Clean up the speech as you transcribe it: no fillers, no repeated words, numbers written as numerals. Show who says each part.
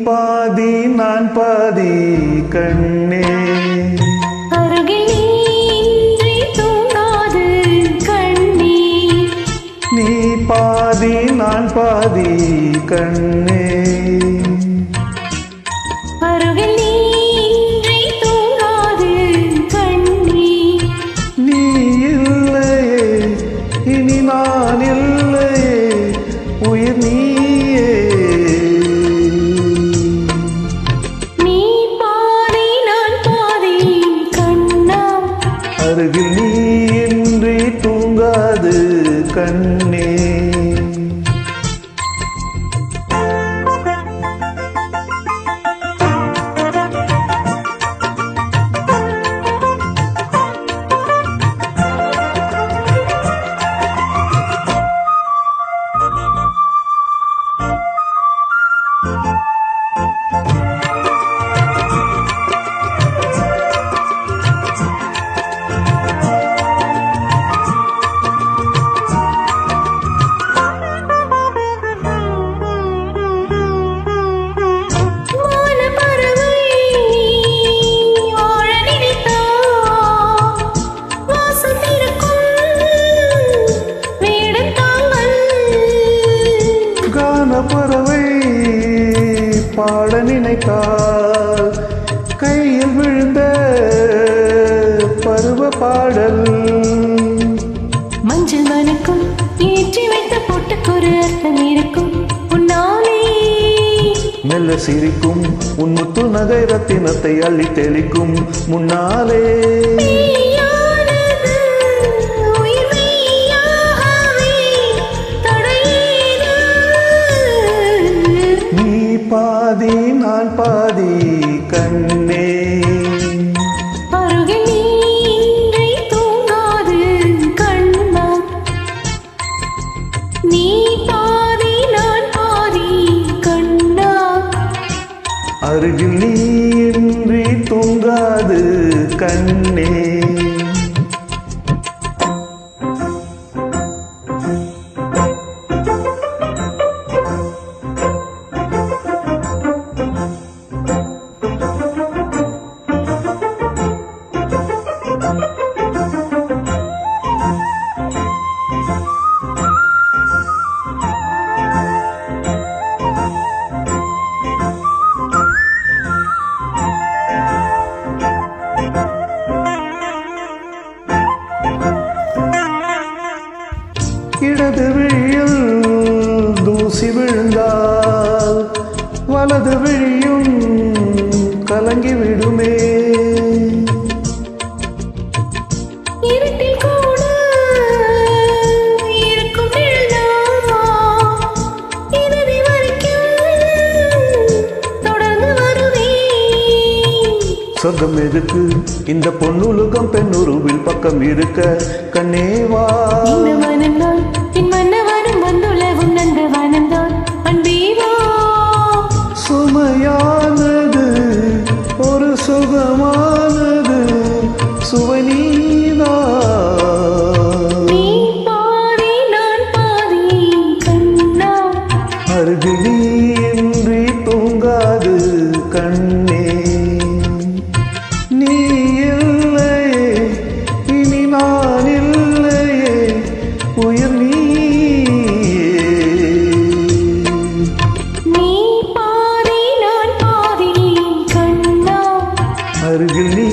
Speaker 1: பாதி நான் பாதி கண்ணே,
Speaker 2: அருகில் நீ தூங்காது கண்ணே.
Speaker 1: நீ பாதி நான் பாதி கண்ணே,
Speaker 2: அருகில் நீ தூங்காது கண்ணே.
Speaker 1: நீ இல்லையே இனி நான் இல்லையே உயிர் நீயே.
Speaker 2: நீ பாதி நான் பாதி கண்ணா,
Speaker 1: அருகில் நீ இன்றி தூங்காது கண்ணே. பறவை பாட நினைத்தால் கையில் விழுந்த பருவ பாடல்.
Speaker 2: மஞ்சள் மனுக்கும் ஏற்றி வைத்த போட்டுக்கொரு அர்த்தம் இருக்கும் உன்னாலே.
Speaker 1: மெல்ல சிரிக்கும் உன் முத்து நகை ரத்தினத்தை அள்ளி தெளிக்கும் முன்னாலே. பாதி நான் பாதி கண்ணே,
Speaker 2: அருகில் நீ தூங்காது கண்ணா. நீ பாதி நான் பாதி கண்ணா,
Speaker 1: அருகில் நீ இன்றி தூங்காது கண்ணே. இடது விழியில் தூசி விழுந்தால் வலது விழியும் கலங்கி விடுமே.
Speaker 2: இருட்டில் கூட இருக்கும் நிழலா, இறுதி வரைக்கும் தொடர்ந்து வருவேன்.
Speaker 1: சொர்க்கம் எதுக்கு இந்த பொன்னுலகம் பெண்ணுருவில் பக்கம் இருக்க கண்ணேவா.
Speaker 2: இந்த மனம்தான் என் மன்னவனும் வந்துலகும் நன்று வானம்தான் அன்பேவா.
Speaker 1: சுமையானது ஒரு சுகமானது சுவை நீதான்.
Speaker 2: நீ பாதி நான் பாதி கண்ணா,
Speaker 1: அருகில் நீ இன்றி தூங்காது கண்ணே. நீ இல்லையே இனி நான் இல்லையே உயிர் நீயே.
Speaker 2: நீ பாதி நான் பாதி கண்ணா,
Speaker 1: அருகில் நீ